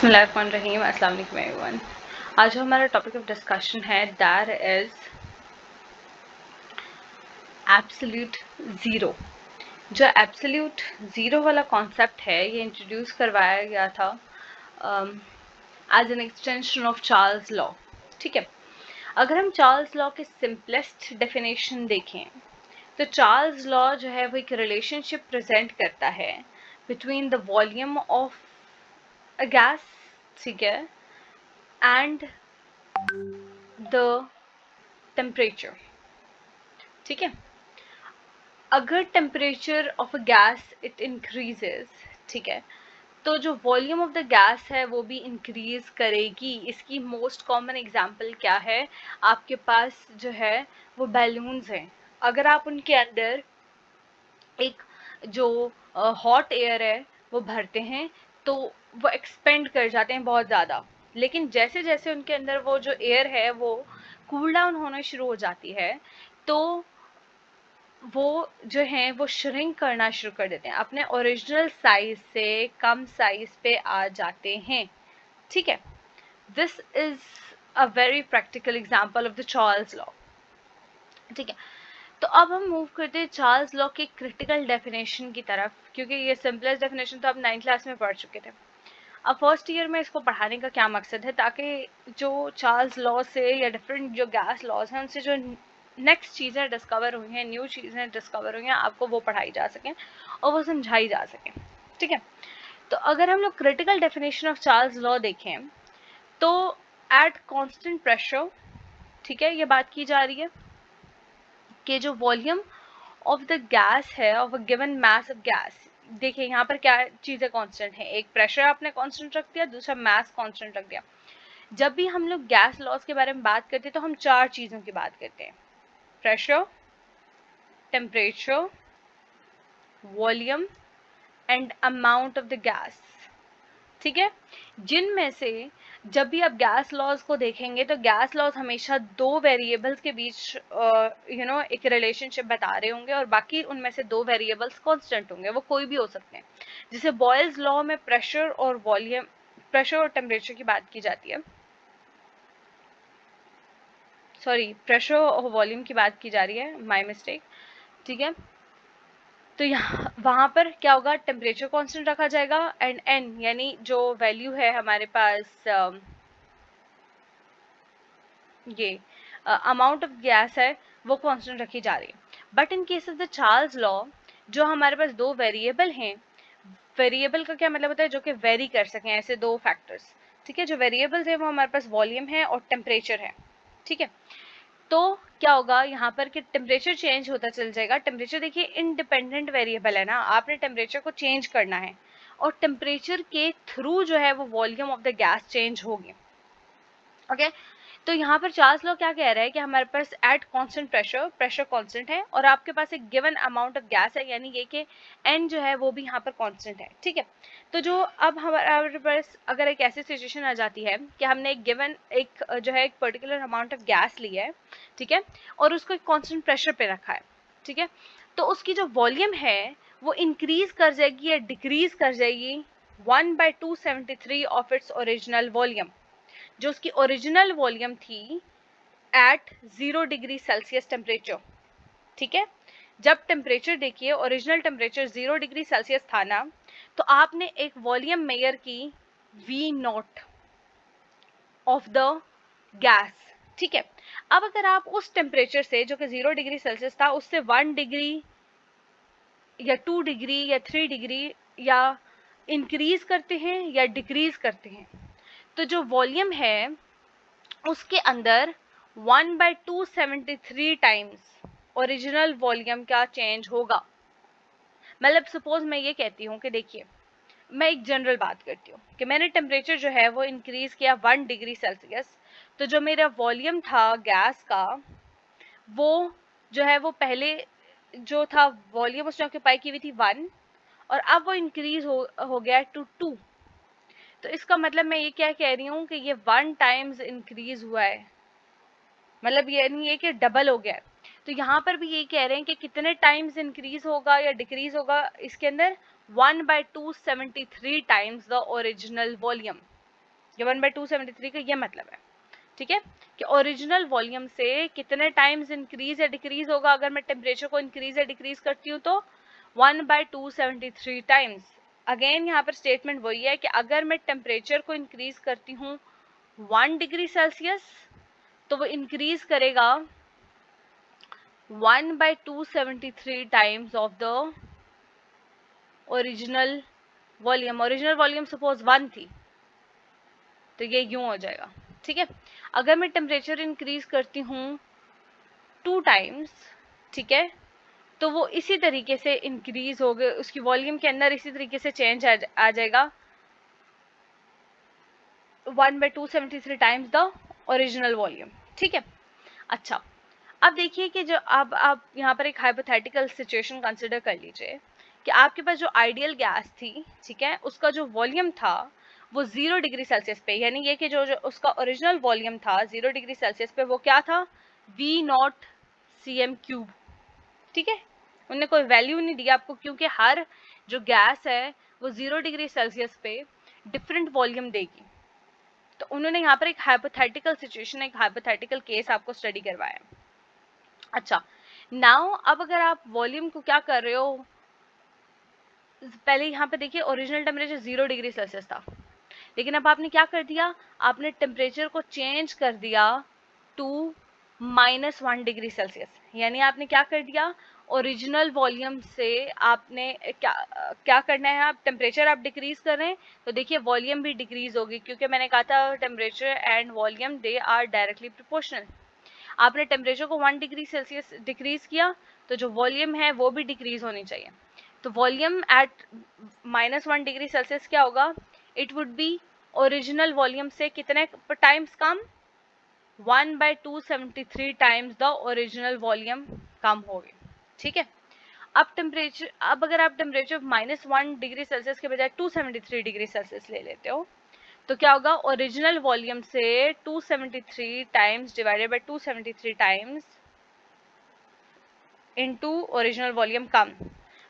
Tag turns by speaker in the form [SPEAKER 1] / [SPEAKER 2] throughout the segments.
[SPEAKER 1] बिस्मिल्लाहिर्रहमानिर्रहीम, अस्सलाम वालेकुम एवरीवन। आज जो हमारा टॉपिक ऑफ डिस्कशन है दैट इज एब्सोल्यूट ज़ीरो। जो एब्सोल्यूट ज़ीरो वाला कॉन्सेप्ट है ये इंट्रोड्यूस करवाया गया था as an extension of Charles law. ठीक है, अगर हम चार्ल्स लॉ के सिंपलेस्ट डेफिनेशन देखें तो चार्ल्स लॉ जो है वो एक रिलेशनशिप प्रेजेंट करता है between the volume of a gas, ठीक है, एंड द टेम्परेचर। ठीक है, अगर temperature of a gas it increases, ठीक है, तो जो वॉल्यूम ऑफ द गैस है वो भी इंक्रीज करेगी। इसकी मोस्ट कॉमन एग्जांपल क्या है, आपके पास जो है वो बैलून्स हैं। अगर आप उनके अंदर एक जो हॉट एयर है वो भरते हैं तो वो एक्सपेंड कर जाते हैं बहुत ज़्यादा, लेकिन जैसे जैसे उनके अंदर वो जो एयर है वो कूल डाउन होना शुरू हो जाती है तो वो जो हैं वो श्रिंक करना शुरू कर देते हैं, अपने ओरिजिनल साइज से कम साइज पे आ जाते हैं। ठीक है, this is a very practical example of the Charles law. ठीक है, तो अब हम मूव करते हैं चार्ल्स लॉ के क्रिटिकल डेफिनेशन की तरफ, क्योंकि ये सिंपलेस्ट डेफिनेशन तो आप 9th क्लास में पढ़ चुके थे। अब फर्स्ट ईयर में इसको पढ़ाने का क्या मकसद है, ताकि जो चार्ल्स लॉ से या डिफरेंट जो गैस लॉज हैं उनसे जो नेक्स्ट चीज़ें डिस्कवर हुई हैं, न्यू चीज़ें डिस्कवर हुई हैं, आपको वो पढ़ाई जा सकें और वो समझाई जा सकें। ठीक है, तो अगर हम लोग critical definition of Charles law देखें तो एट कांस्टेंट प्रेशर, ठीक है, ये बात की जा रही है कि जो वॉल्यूम ऑफ द गैस है of a given mass of gas, देखिए यहाँ पर क्या चीज़ें कांस्टेंट हैं, एक प्रेशर आपने कांस्टेंट रख दिया, दूसरा मास कांस्टेंट रख दिया। जब भी हम लोग गैस लॉस के बारे में बात करते हैं तो हम चार चीज़ों की बात करते हैं, pressure, temperature, volume and amount of the gas. ठीक है, जिनमें से जब भी आप गैस लॉज को देखेंगे तो गैस लॉज हमेशा दो वेरिएबल्स के बीच एक रिलेशनशिप बता रहे होंगे और बाकी उनमें से दो वेरिएबल्स कांस्टेंट होंगे, वो कोई भी हो सकते हैं। जैसे बॉयल्स लॉ में प्रेशर और वॉल्यूम, प्रेशर और टेम्परेचर की बात की जाती है, सॉरी प्रेशर और वॉल्यूम की बात की जा रही है, माय मिस्टेक। ठीक है, तो यहाँ वहाँ पर क्या होगा, टेम्परेचर कांस्टेंट रखा जाएगा एंड एन यानी जो वैल्यू है हमारे पास ये अमाउंट ऑफ गैस है वो कांस्टेंट रखी जा रही है। But in case of the Charles law जो हमारे पास दो वेरिएबल हैं, वेरिएबल का क्या मतलब होता है, जो कि वेरी कर सकें, ऐसे दो फैक्टर्स। ठीक है, जो वेरिएबल्स है वो हमारे पास वॉल्यूम है और टेम्परेचर है। ठीक है, तो क्या होगा यहाँ पर कि टेम्परेचर चेंज होता चल जाएगा। टेम्परेचर देखिए इंडिपेंडेंट वेरिएबल है ना, आपने टेम्परेचर को चेंज करना है और टेम्परेचर के थ्रू जो है वो volume of the gas change होगी। ओके, तो यहाँ पर चार्ल्स लॉ क्या कह रहा है कि हमारे पास at constant pressure, pressure constant है और आपके पास एक गिवन अमाउंट ऑफ गैस है, यानी ये कि एन जो है वो भी यहाँ पर कांस्टेंट है। ठीक है, तो जो अब हमारे पास अगर एक ऐसी सिचुएशन आ जाती है कि हमने एक गिवन एक जो है एक पर्टिकुलर अमाउंट ऑफ गैस लिया है, ठीक है, और उसको एक कांस्टेंट प्रेशर पे रखा है, ठीक है, तो उसकी जो वॉल्यूम है वो इंक्रीज कर जाएगी या डिक्रीज कर जाएगी 1/273 ऑफ इट्स ओरिजिनल वॉल्यूम, जो उसकी ओरिजिनल वॉल्यूम थी एट 0 डिग्री सेल्सियस टेम्परेचर। ठीक है, जब टेम्परेचर देखिए ओरिजिनल टेम्परेचर 0 डिग्री सेल्सियस था ना, तो आपने एक वॉल्यूम मेजर की V0 ऑफ द गैस। ठीक है, अब अगर आप उस टेम्परेचर से जो कि 0 डिग्री सेल्सियस था उससे 1 डिग्री या 2 डिग्री या 3 डिग्री या इंक्रीज करते हैं या डिक्रीज करते हैं, तो जो वॉल्यूम है उसके अंदर 1/273 टाइम्स ओरिजिनल वॉल्यूम का चेंज होगा। मतलब सपोज मैं ये कहती हूँ कि देखिए, मैं एक जनरल बात करती हूँ कि मैंने टेम्परेचर जो है वो इंक्रीज किया 1 डिग्री सेल्सियस, तो जो मेरा वॉल्यूम था गैस का वो जो है वो पहले जो था वॉल्यूम उसने ऑक्यूपाई की हुई थी 1 और अब वो इंक्रीज हो गया टू 2। तो इसका मतलब मैं ये क्या कह रही हूँ कि ये 1 टाइम्स इंक्रीज हुआ है, मतलब ये नहीं है कि डबल हो गया है। तो यहाँ पर भी यही कह रहे हैं कि कितने टाइम्स इंक्रीज होगा या डिक्रीज होगा, इसके अंदर 1/273 टाइम्स द ओरिजिनल वॉल्यूम। ये 1/273 का ये मतलब है, ठीक है, कि ओरिजिनल वॉल्यूम से कितने टाइम्स इंक्रीज या डिक्रीज होगा अगर मैं टेम्परेचर को इंक्रीज या डिक्रीज करती हूँ, तो 1/273 टाइम्स। अगेन यहाँ पर स्टेटमेंट वही है कि अगर मैं टेम्परेचर को इंक्रीज करती हूँ 1 डिग्री सेल्सियस तो वो इंक्रीज करेगा 1/273 times of the original volume. Original volume suppose 1 थी तो ये यूं हो जाएगा, ठीक है। अगर मैं टेम्परेचर इंक्रीज करती हूँ 2 टाइम्स, ठीक है, तो वो इसी तरीके से इंक्रीज हो गए, उसकी वॉल्यूम के अंदर इसी तरीके से चेंज आ जाएगा 1/273 टाइम्स द ओरिजिनल वॉल्यूम, ठीक है। अच्छा, अब देखिए कि जो अब आप यहाँ पर एक हाइपोथेटिकल सिचुएशन कंसिडर कर लीजिए कि आपके पास जो आइडियल गैस थी, ठीक है, उसका जो वॉल्यूम था वो 0 डिग्री सेल्सियस पे, यानी ये कि जो उसका ओरिजिनल वॉल्यूम था 0 डिग्री सेल्सियस पे, वो क्या था, V0 cm3, ठीक है। उन्होंने कोई वैल्यू नहीं दिया आपको, क्योंकि हर जो गैस है वो 0 डिग्री सेल्सियस पे डिफरेंट वॉल्यूम देगी। तो उन्होंने यहाँ पर एक हाइपोथेटिकल सिचुएशन, एक हाइपोथेटिकल केस आपको स्टडी करवाया। अच्छा, नाउ अब अगर आप वॉल्यूम को क्या कर रहे हो, पहले यहाँ पे देखिए ओरिजिनल टेम्परेचर 0 डिग्री सेल्सियस था, लेकिन अब आपने क्या कर दिया, आपने टेम्परेचर को चेंज कर दिया टू -1 डिग्री सेल्सियस। यानी आपने क्या कर दिया, ओरिजिनल वॉल्यूम से आपने क्या करना है, आप टेम्परेचर आप डिक्रीज कर रहे हैं तो देखिए वॉल्यूम भी डिक्रीज होगी, क्योंकि मैंने कहा था temperature and volume they are directly proportional. आपने टेम्परेचर को 1 डिग्री सेल्सियस डिक्रीज किया तो जो वॉल्यूम है वो भी डिक्रीज होनी चाहिए। तो वॉल्यूम एट -1 डिग्री सेल्सियस क्या होगा, it would be original volume से कितने टाइम्स कम, 1/273 टाइम्स द ओरिजिनल वॉल्यूम कम हो गई, ठीक है। अब टेम्परेचर, अब अगर आप टेम्परेचर -1 डिग्री सेल्सियस के बजाय 273 डिग्री सेल्सियस ले लेते हो तो क्या होगा, ओरिजिनल वॉल्यूम से 273 times divided by 273 times into original volume कम।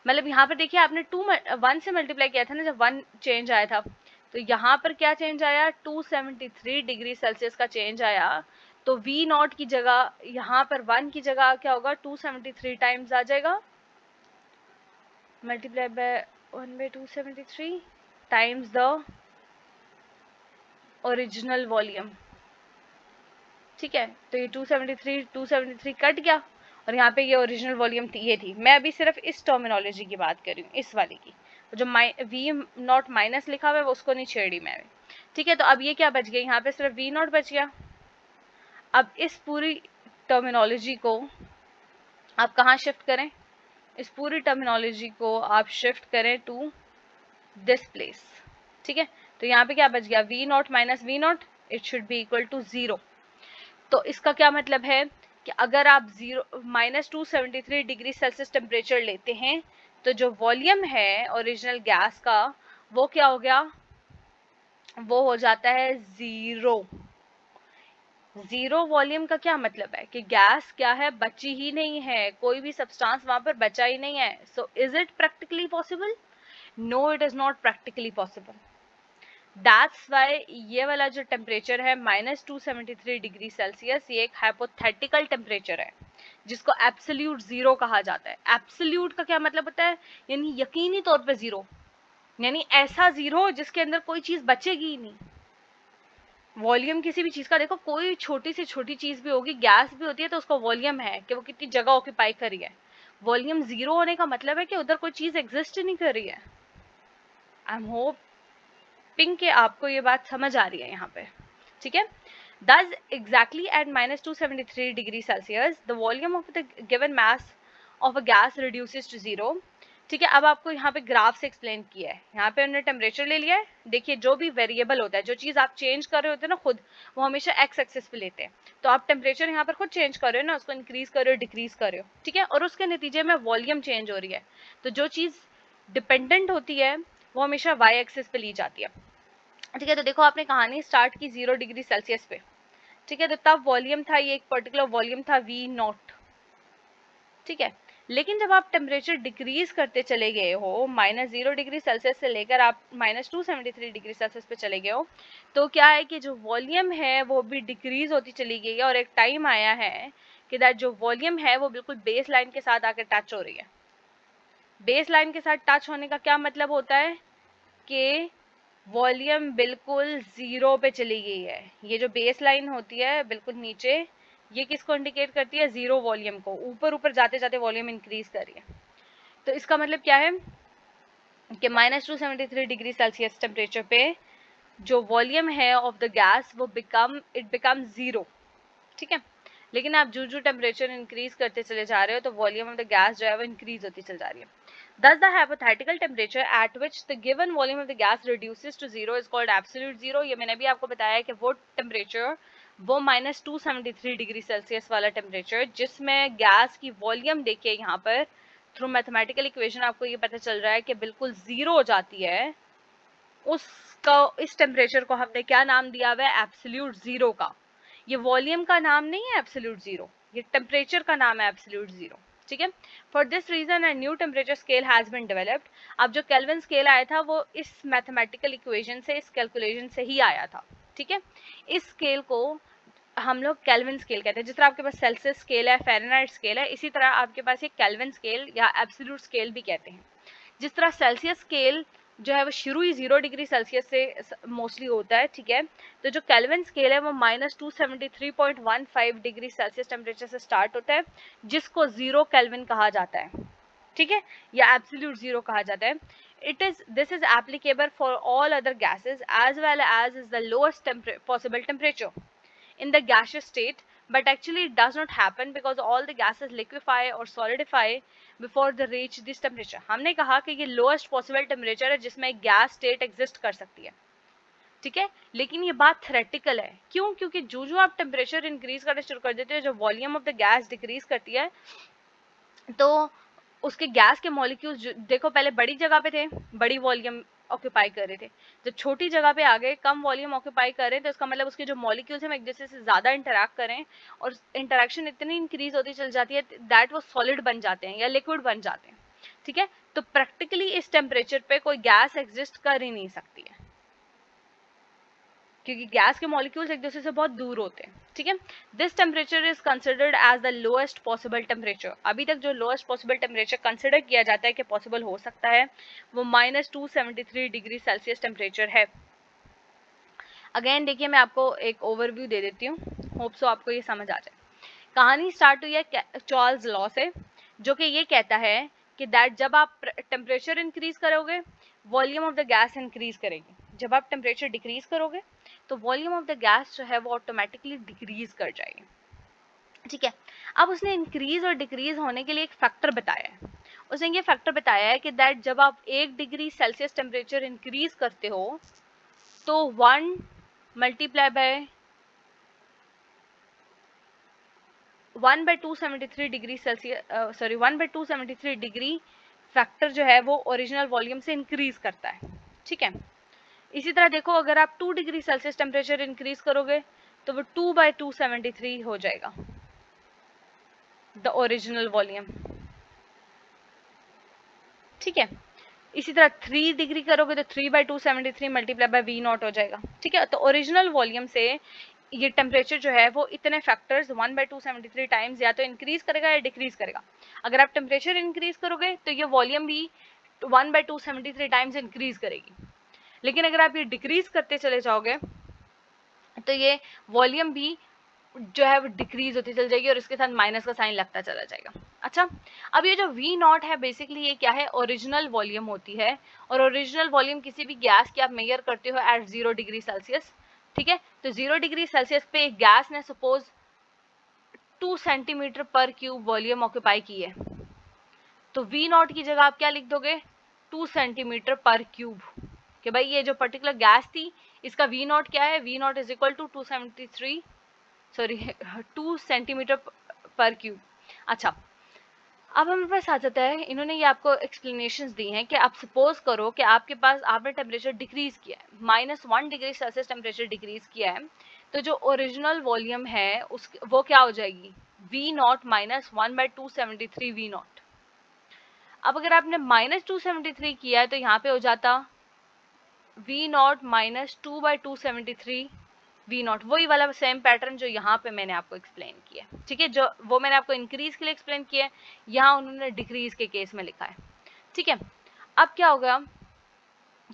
[SPEAKER 1] मतलब यहाँ पर देखिए आपने 1 से मल्टीप्लाई किया था ना, जब 1 चेंज आया था, तो यहाँ पर क्या चेंज आया, 273 डिग्री सेल्सियस का चेंज आया। तो V0 की जगह, यहाँ पर 1 की जगह क्या होगा, 273 टाइम्स आ जाएगा, multiply by 1/273 times the original volume, ठीक है। तो ये 273 कट गया और यहाँ पे ये ओरिजिनल वॉल्यूम ये थी। मैं अभी सिर्फ इस टर्मिनोलॉजी की बात कर रही हूँ, इस वाली की, जो V0 माइनस लिखा हुआ है वो उसको नहीं छेड़ी मैं, ठीक है। तो अब ये क्या बच गया, यहाँ पे सिर्फ V0 बच गया। अब इस पूरी टर्मिनोलॉजी को आप कहाँ शिफ्ट करें, इस पूरी टर्मिनोलॉजी को आप शिफ्ट करें टू दिस प्लेस, ठीक है। तो यहाँ पे क्या बच गया, V0 minus V0, it should be equal to 0। तो इसका क्या मतलब है कि अगर आप -273 डिग्री सेल्सियस टेम्परेचर लेते हैं तो जो वॉल्यूम है ओरिजिनल गैस का वो क्या हो गया, वो हो जाता है 0। 0 वॉल्यूम का क्या मतलब है कि गैस क्या है, बची ही नहीं है, कोई भी सब्सटेंस वहां पर बचा ही नहीं है। So is it practically possible, no it is not practically possible. That's why ये वाला जो टेम्परेचर है -273 डिग्री सेल्सियस, ये एक हाइपोथेटिकल टेम्परेचर है जिसको एब्सोल्यूट जीरो कहा जाता है। एब्सोल्यूट का क्या मतलब होता है, यानी यकीनी तौर पे जीरो, यानी ऐसा जीरो जिसके अंदर कोई चीज बचेगी ही नहीं। वॉल्यूम किसी भी चीज का देखो, कोई छोटी से छोटी चीज भी होगी, गैस भी होती है तो उसका वॉल्यूम है कि वो कितनी जगह ऑक्यूपाई कर रही है। वॉल्यूम जीरो होने का मतलब है कि उधर कोई चीज एग्जिस्ट नहीं कर रही है। आई एम होप पिंक के आपको ये बात समझ आ रही है यहाँ पे, ठीक है। Thus, exactly at -273 degree Celsius, the volume of the given mass of a gas reduces to 0. ठीक है, अब आपको यहाँ पे ग्राफ से एक्सप्लेन किया है। यहाँ पे हमने टेम्परेचर ले लिया है। देखिए जो भी वेरिएबल होता है, जो चीज आप चेंज कर रहे होते हैं ना खुद, वो हमेशा एक्स एक्सिस पे लेते हैं। तो आप टेम्परेचर यहाँ पर खुद चेंज कर रहे हो ना, उसको इंक्रीज कर रहे हो, डिक्रीज कर रहे हो, ठीक है, और उसके नतीजे में वॉल्यूम चेंज हो रही है। तो जो चीज डिपेंडेंट होती है वो हमेशा वाई एक्सिस पे ली जाती है, ठीक है। तो देखो आपने कहानी स्टार्ट की 0 डिग्री सेल्सियस पे, ठीक है, तो तब वॉल्यूम था, ये एक पर्टिकुलर वॉल्यूम था V0, ठीक है। लेकिन जब आप टेम्परेचर डिक्रीज करते चले गए हो, -0 डिग्री सेल्सियस से लेकर आप -273 डिग्री सेल्सियस पे चले गए हो, तो क्या है कि जो वॉल्यूम है वो भी डिक्रीज होती चली गई है, और एक टाइम आया है कि दैट जो वॉल्यूम है वो बिल्कुल बेस लाइन के साथ आकर टच हो रही है। बेस लाइन के साथ टच होने का क्या मतलब होता है कि वॉल्यूम बिल्कुल जीरो पे चली गई है। ये जो बेस लाइन होती है बिल्कुल नीचे, ये किसको इंडिकेट करती है? जीरो वॉल्यूम को। ऊपर ऊपर जाते जाते वॉल्यूम इंक्रीज कर रही है। तो इसका मतलब क्या है कि -273 डिग्री सेल्सियस टेम्परेचर पे जो वॉल्यूम है ऑफ द गैस वो बिकम जीरो। ठीक है, लेकिन आप जो टेम्परेचर इंक्रीज करते चले जा रहे हो तो वॉल्यूम ऑफ द गैस जो है वो इंक्रीज होती चल जा रही है। Thus, the hypothetical temperature at which the given volume of the gas reduces to zero is called absolute zero। ये मैंने भी आपको बताया कि वो टेम्परेचर, वो -273 डिग्री सेल्सियस वाला टेम्परेचर जिसमें गैस की वॉल्यूम देखिए यहाँ पर थ्रू मैथमेटिकल इक्वेशन आपको ये पता चल रहा है कि बिल्कुल जीरो हो जाती है, उसका इस टेम्परेचर को हमने क्या नाम दिया हुआ है? एब्सोल्यूट जीरो का। ये वॉल्यूम का नाम नहीं है एब्सोल्यूट जीरो, ये टेम्परेचर का नाम है एब्सोल्यूट जीरो। ठीक है, for this reason a new temperature scale has been developed. अब जो केल्विन स्केल आया था वो इस मैथमेटिकल इक्वेशन से, इस कैलकुलेशन से ही आया था। ठीक है, इस स्केल को हम लोग केल्विन स्केल कहते हैं। जिस तरह आपके पास सेल्सियस स्केल है, फ़ारेनहाइट स्केल है, इसी तरह आपके पास एक केल्विन स्केल या एब्सोल्यूट स्केल भी कहते हैं। जिस तरह सेल्सियस स्केल जो है वो शुरू ही 0 डिग्री सेल्सियस से मोस्टली होता है। ठीक है, तो जो केल्विन स्केल है वो -273.15 डिग्री सेल्सियस टेम्परेचर से स्टार्ट होता है, जिसको जीरो केल्विन कहा जाता है। ठीक है, या एब्सोल्यूट जीरो कहा जाता है। This is applicable for all other gases as well as is the lowest possible temperature in the gaseous state, but actually it does not happen because all the gases liquefy or solidify before they reach this temperature। हमने कहा कि ये lowest possible temperature है जिसमें gas state exist कर सकती है। ठीक है, लेकिन ये बात थ्योरेटिकल है। क्यों? क्योंकि जो आप टेम्परेचर इंक्रीज करना शुरू कर देते हो, जो volume of the gas decrease करती है, तो उसके गैस के मॉलिक्यूल्स देखो पहले बड़ी जगह पे थे, बड़ी वॉल्यूम ऑक्यूपाई कर रहे थे, जब छोटी जगह पे आ गए, कम वॉल्यूम ऑक्यूपाई कर रहे हैं, तो इसका मतलब उसके जो मॉलिक्यूल्स हैं एक दूसरे से ज़्यादा इंटरेक्ट करें, और इंटरेक्शन इतनी इंक्रीज होती चल जाती है दैट वो सॉलिड बन जाते हैं या लिक्विड बन जाते हैं। ठीक है, तो प्रैक्टिकली इस टेम्परेचर पे कोई गैस एग्जिस्ट कर ही नहीं सकती है, क्योंकि गैस के मॉलिक्यूल्स एक दूसरे से बहुत दूर होते हैं। ठीक है, this temperature is considered as the lowest possible temperature. अभी तक जो लोएस्ट पॉसिबल टेम्परेचर कंसिडर किया जाता है कि पॉसिबल हो सकता है, वो -273 डिग्री सेल्सियस टेम्परेचर है। अगेन देखिए, मैं आपको एक ओवरव्यू दे देती हूँ, होप सो आपको ये समझ आ जाए। कहानी स्टार्ट हुई है चार्ल्स लॉ से, जो कि ये कहता है कि दैट जब आप टेम्परेचर इंक्रीज करोगे, volume of the gas increase करेगी। जब आप टेम्परेचर डिक्रीज करोगे तो वॉल्यूम ऑफ द गैस जो है वो ऑटोमेटिकली डिक्रीज कर जाएगी। ठीक है, अब उसने इंक्रीज और डिक्रीज होने के लिए एक फैक्टर बताया है। उसने ये फैक्टर बताया है कि दैट जब आप 1 डिग्री सेल्सियस टेम्परेचर इंक्रीज करते हो तो 1 multiply by 1/273 degree Celsius 1/273 degree factor जो है वो ओरिजिनल वॉल्यूम से इंक्रीज करता है। ठीक है, इसी तरह देखो, अगर आप 2 डिग्री सेल्सियस टेम्परेचर इंक्रीज करोगे तो वो 2/273 हो जाएगा द ओरिजिनल वॉल्यूम। ठीक है, इसी तरह 3 डिग्री करोगे तो 3/273 मल्टीप्लाई बाय V नॉट हो जाएगा। ठीक है, तो ओरिजिनल वॉल्यूम से ये टेम्परेचर जो है वो इतने फैक्टर्स 1/273 टाइम्स या तो इंक्रीज करेगा या डिक्रीज करेगा। अगर आप टेम्परेचर इंक्रीज करोगे तो ये वॉल्यूम भी 1/273 टाइम्स इंक्रीज करेगी। लेकिन अगर आप ये डिक्रीज करते चले जाओगे तो ये वॉल्यूम भी जो है वो डिक्रीज होती चल जाएगी और इसके साथ माइनस का साइन लगता चला जाएगा। अच्छा, अब ये जो V नॉट है बेसिकली ये क्या है? ओरिजिनल वॉल्यूम होती है, और ओरिजिनल वॉल्यूम किसी भी गैस की आप मेजर करते हो एट 0 डिग्री सेल्सियस। ठीक है, तो 0 डिग्री सेल्सियस पे एक गैस ने सपोज 2 सेंटीमीटर पर क्यूब वॉल्यूम ऑक्यूपाई की है, तो V नॉट की जगह आप क्या लिख दोगे? 2 सेंटीमीटर पर क्यूब, कि भाई ये जो पर्टिकुलर गैस थी इसका V नॉट क्या है? V naught is equal to 2 centimetre पर क्यूब। अच्छा, अब हमारे पास आ जाता है, इन्होंने ये आपको एक्सप्लेनेशंस दी हैं कि आप सपोज करो कि आपके पास आपने टेम्परेचर डिक्रीज किया है, -1 डिग्री सेल्सियस टेम्परेचर डिक्रीज किया है, तो जो ओरिजिनल वॉल्यूम है उस वो क्या हो जाएगी? V not -1/273 V not. अब अगर आपने -273 किया है तो यहाँ पे हो जाता V0 -2/273 V0, वही वाला सेम पैटर्न जो यहाँ पे मैंने आपको एक्सप्लेन किया है, ठीक है, जो वो मैंने आपको इंक्रीज के लिए एक्सप्लेन किया है, यहाँ उन्होंने डिक्रीज के केस में लिखा है, ठीक है। अब क्या होगा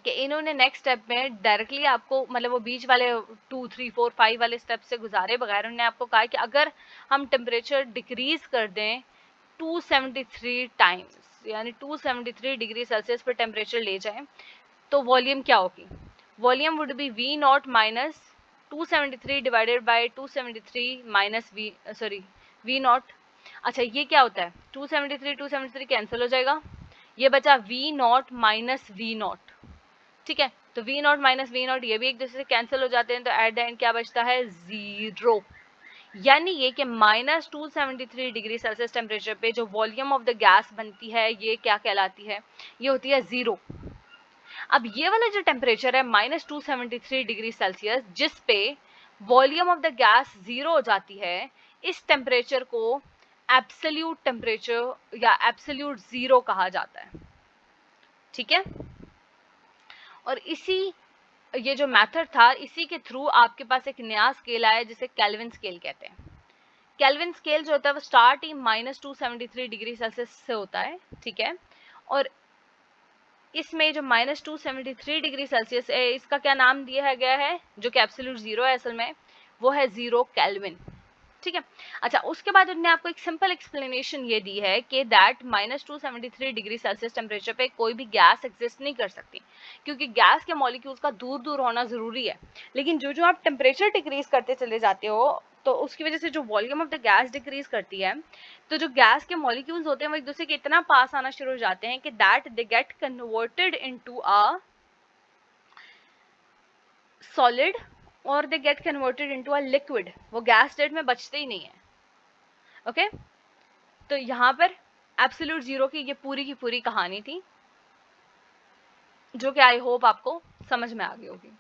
[SPEAKER 1] कि इन्होंने नेक्स्ट स्टेप में डायरेक्टली आपको मतलब वो बीच वाले 2, 3, 4, 5 वाले स्टेप से गुजारे बगैर उन्होंने आपको कहा कि अगर हम टेम्परेचर डिक्रीज कर दें 273 टाइम्स, यानी 273 डिग्री सेल्सियस पर टेम्परेचर ले जाएं, तो वॉल्यूम क्या होगी? Volume would be V not minus 273 divided by 273 minus V not. अच्छा ये क्या होता है? 273 कैंसिल हो जाएगा, ये बचा V not minus V not, ठीक है। तो V not minus V not ये भी एक दूसरे से कैंसिल हो जाते हैं, तो एट द एंड क्या बचता है? 0। यानी ये कि -273 डिग्री सेल्सियस टेम्परेचर पे जो वॉल्यूम ऑफ द गैस बनती है ये क्या कहलाती है? ये होती है 0। अब ये वाला जो टेम्परेचर है -273 डिग्री सेल्सियस, जिस पे वॉल्यूम ऑफ द गैस 0 हो जाती है, इस टेम्परेचर को एब्सोल्यूट टेम्परेचर या एब्सोल्यूट 0 कहा जाता है, ठीक है। और इसी ये जो मेथड था, इसी के थ्रू आपके पास एक नया स्केल आया जिसे केल्विन स्केल कहते हैं। केल्विन स्केल जो होता है वो स्टार्ट ही -273 डिग्री सेल्सियस से होता है, ठीक है। और इसमें जो -273 डिग्री सेल्सियस है, इसका क्या नाम दिया गया है, जो कि एब्सोल्यूट 0 है असल में, वो है 0 केल्विन, ठीक है। अच्छा उसके बाद उन्होंने आपको एक सिंपल एक्सप्लेनेशन ये दी है कि दैट -273 डिग्री सेल्सियस टेम्परेचर पे कोई भी गैस एग्जिस्ट नहीं कर सकती, क्योंकि गैस के मॉलिक्यूल्स का दूर दूर होना ज़रूरी है। लेकिन जो जो आप टेम्परेचर डिक्रीज करते चले जाते हो, तो उसकी वजह से जो volume of the gas decrease करती है, तो जो गैस के मॉलिक्यूल्स होते हैं वो एक दूसरे के इतना पास आना शुरू हो जाते हैं कि that they get converted into a solid और they get converted into a liquid, वो गैस स्टेट में बचते ही नहीं है, ओके। तो यहाँ पर एब्सोल्यूट 0 की ये पूरी की पूरी कहानी थी, जो कि आई होप आपको समझ में आ गई होगी।